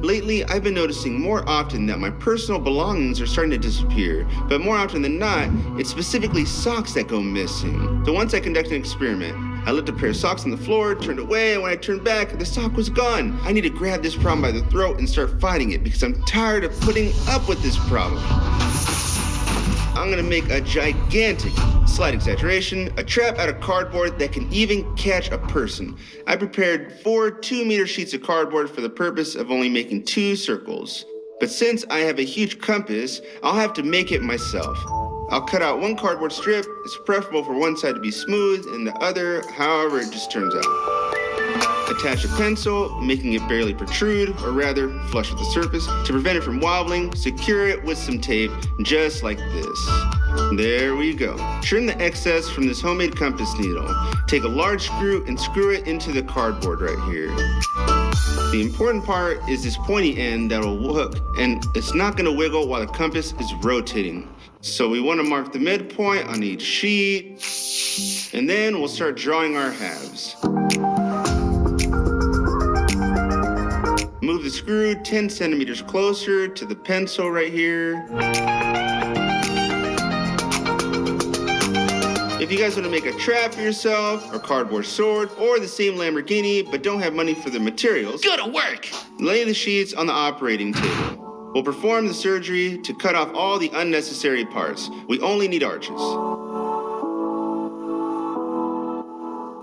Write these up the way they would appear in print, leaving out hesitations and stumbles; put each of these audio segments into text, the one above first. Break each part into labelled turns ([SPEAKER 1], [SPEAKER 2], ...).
[SPEAKER 1] Lately, I've been noticing more often that my personal belongings are starting to disappear, but more often than not, it's specifically socks that go missing. So once I conducted an experiment. I left a pair of socks on the floor, turned away, and when I turned back, the sock was gone. I need to grab this problem by the throat and start fighting it because I'm tired of putting up with this problem. I'm gonna make a gigantic, slight exaggeration, a trap out of cardboard that can even catch a person. I prepared 4 2-meter sheets of cardboard for the purpose of only making 2 circles. But since I have a huge compass, I'll have to make it myself. I'll cut out 1 cardboard strip. It's preferable for one side to be smooth and the other, however it just turns out. Attach a pencil, making it barely protrude, or rather, flush with the surface. To prevent it from wobbling, secure it with some tape, just like this. There we go. Trim the excess from this homemade compass needle. Take a large screw and screw it into the cardboard right here. The important part is this pointy end that will hook, and it's not going to wiggle while the compass is rotating. So we want to mark the midpoint on each sheet, and then we'll start drawing our halves. Move the screw 10 centimeters closer to the pencil right here. If you guys want to make a trap for yourself, or cardboard sword, or the same Lamborghini, but don't have money for the materials,
[SPEAKER 2] go to work!
[SPEAKER 1] Lay the sheets on the operating table. We'll perform the surgery to cut off all the unnecessary parts. We only need arches.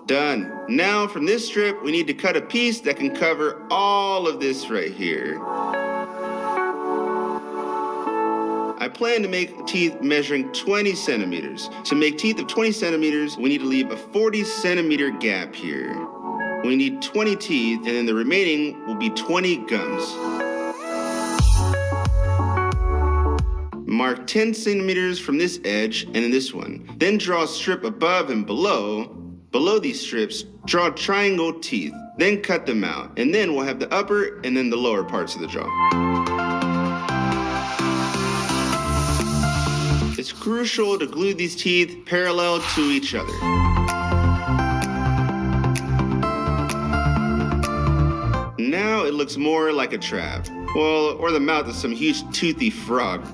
[SPEAKER 1] Done. Now from this strip, we need to cut a piece that can cover all of this right here. I plan to make teeth measuring 20 centimeters. To make teeth of 20 centimeters, we need to leave a 40 centimeter gap here. We need 20 teeth, and then the remaining will be 20 gums. Mark 10 centimeters from this edge and then this one. Then draw a strip above and below. Below these strips, draw triangle teeth. Then cut them out. And then we'll have the upper and then the lower parts of the jaw. It's crucial to glue these teeth parallel to each other. Now it looks more like a trap. Well, or the mouth of some huge toothy frog.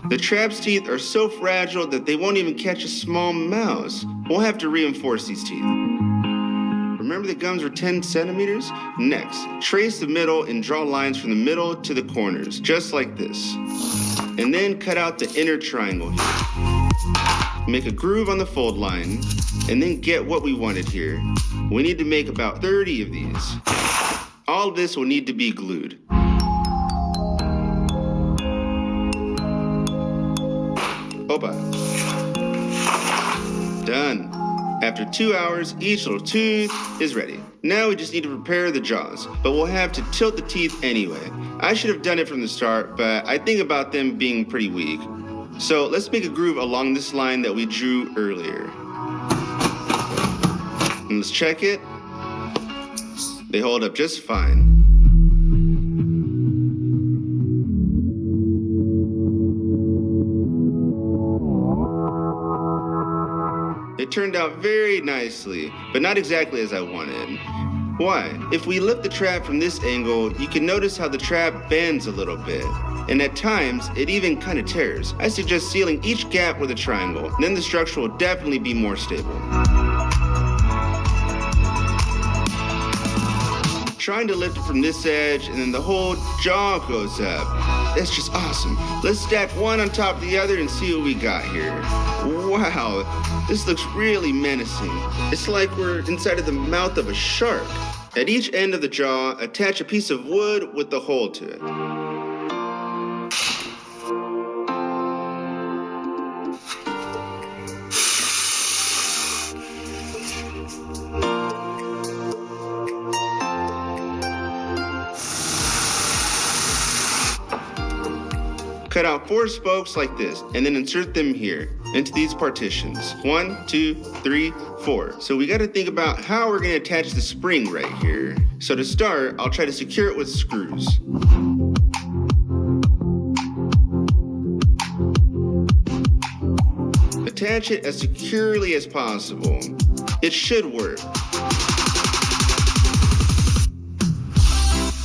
[SPEAKER 1] The trap's teeth are so fragile that they won't even catch a small mouse. We'll have to reinforce these teeth. Remember the gums were 10 centimeters? Next, trace the middle and draw lines from the middle to the corners, just like this. And then cut out the inner triangle here. Make a groove on the fold line, and then get what we wanted here. We need to make about 30 of these. All of this will need to be glued. Opa. Done. After 2 hours, each little tooth is ready. Now we just need to prepare the jaws, but we'll have to tilt the teeth anyway. I should have done it from the start, but I think about them being pretty weak. So let's make a groove along this line that we drew earlier. And let's check it. They hold up just fine. It turned out very nicely, but not exactly as I wanted. Why? If we lift the trap from this angle, you can notice how the trap bends a little bit. And at times, it even kind of tears. I suggest sealing each gap with a triangle, then the structure will definitely be more stable. Trying to lift it from this edge, and then the whole jaw goes up. That's just awesome. Let's stack one on top of the other and see what we got here. Wow, this looks really menacing. It's like we're inside of the mouth of a shark. At each end of the jaw, attach a piece of wood with the hole to it. Cut out 4 spokes like this, and then insert them here, into these partitions. 1, 2, 3, 4. So we gotta think about how we're gonna attach the spring right here. So to start, I'll try to secure it with screws. Attach it as securely as possible. It should work.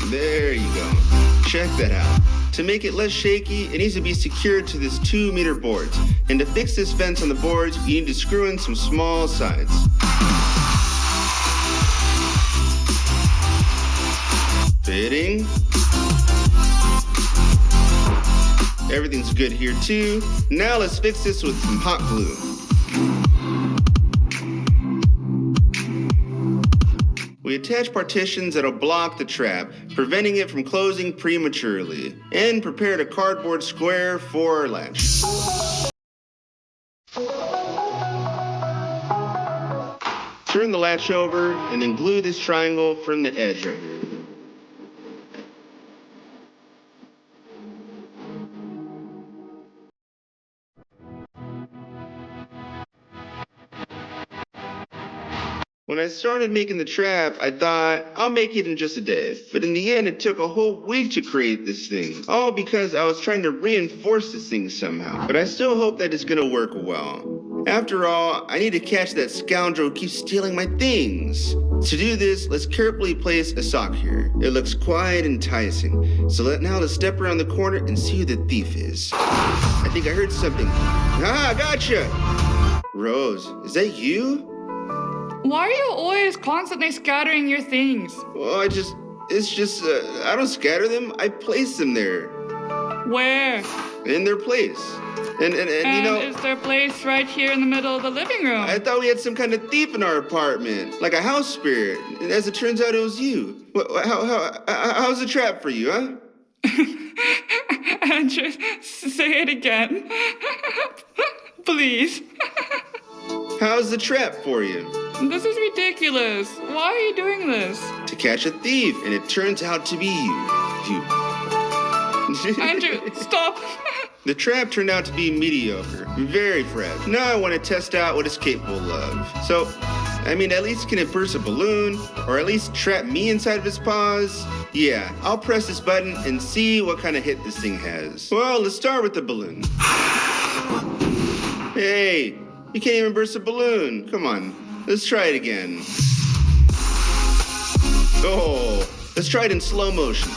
[SPEAKER 1] There you go. Check that out. To make it less shaky, it needs to be secured to this 2-meter boards. And to fix this fence on the boards, you need to screw in some small sides. Fitting. Everything's good here too. Now let's fix this with some hot glue. We attach partitions that'll block the trap, preventing it from closing prematurely, and prepared a cardboard square for our latch. Turn the latch over and then glue this triangle from the edge right here. When I started making the trap, I thought, I'll make it in just a day. But in the end, it took a whole week to create this thing. All because I was trying to reinforce this thing somehow. But I still hope that it's gonna work well. After all, I need to catch that scoundrel who keeps stealing my things. To do this, let's carefully place a sock here. It looks quite enticing. So now let's step around the corner and see who the thief is. I think I heard something. Ah, gotcha! Rose, is that you?
[SPEAKER 2] Why are you always constantly scattering your things?
[SPEAKER 1] Well, I don't scatter them. I place them there.
[SPEAKER 2] Where?
[SPEAKER 1] In their place. And you know...
[SPEAKER 2] is their place right here in the middle of the living room?
[SPEAKER 1] I thought we had some kind of thief in our apartment. Like a house spirit. And as it turns out, it was you. How's the trap for you, huh?
[SPEAKER 2] Andrew, say it again. Please.
[SPEAKER 1] How's the trap for you?
[SPEAKER 2] This is ridiculous. Why are you doing this?
[SPEAKER 1] To catch a thief, and it turns out to be you.
[SPEAKER 2] Andrew, stop.
[SPEAKER 1] The trap turned out to be mediocre, very fresh. Now I want to test out what it's capable of. So, at least can it burst a balloon? Or at least trap me inside of its paws? Yeah, I'll press this button and see what kind of hit this thing has. Well, let's start with the balloon. Hey, you can't even burst a balloon. Come on. Let's try it again. Oh, let's try it in slow motion.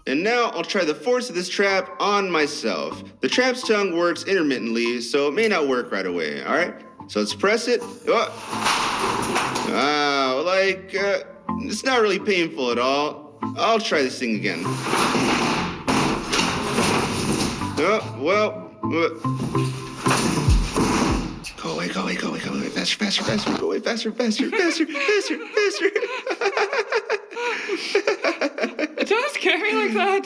[SPEAKER 1] And now I'll try the force of this trap on myself. The trap's tongue works intermittently, so it may not work right away, all right? So let's press it. Oh. Wow, it's not really painful at all. I'll try this thing again. Oh, well. Go away. Faster. Go away, faster.
[SPEAKER 2] Don't scare me like that.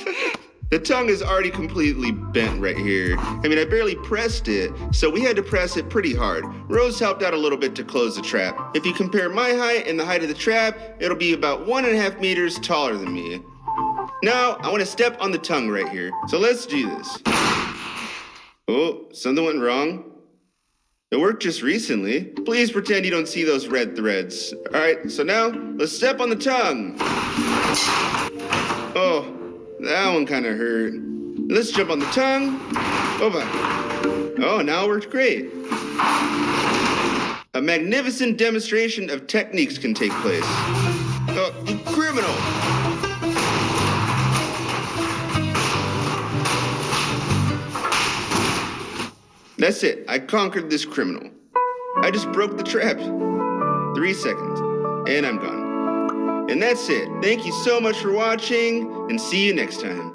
[SPEAKER 1] The tongue is already completely bent right here. I barely pressed it, so we had to press it pretty hard. Rose helped out a little bit to close the trap. If you compare my height and the height of the trap, it'll be about 1.5 meters taller than me. Now, I want to step on the tongue right here. So let's do this. Oh, something went wrong. It worked just recently. Please pretend you don't see those red threads. All right, so now let's step on the tongue. Oh, that one kind of hurt. Let's jump on the tongue. Oh, now it worked great. A magnificent demonstration of techniques can take place. Oh, criminal! That's it. I conquered this criminal. I just broke the trap. 3 seconds, and I'm gone. And that's it. Thank you so much for watching, and see you next time.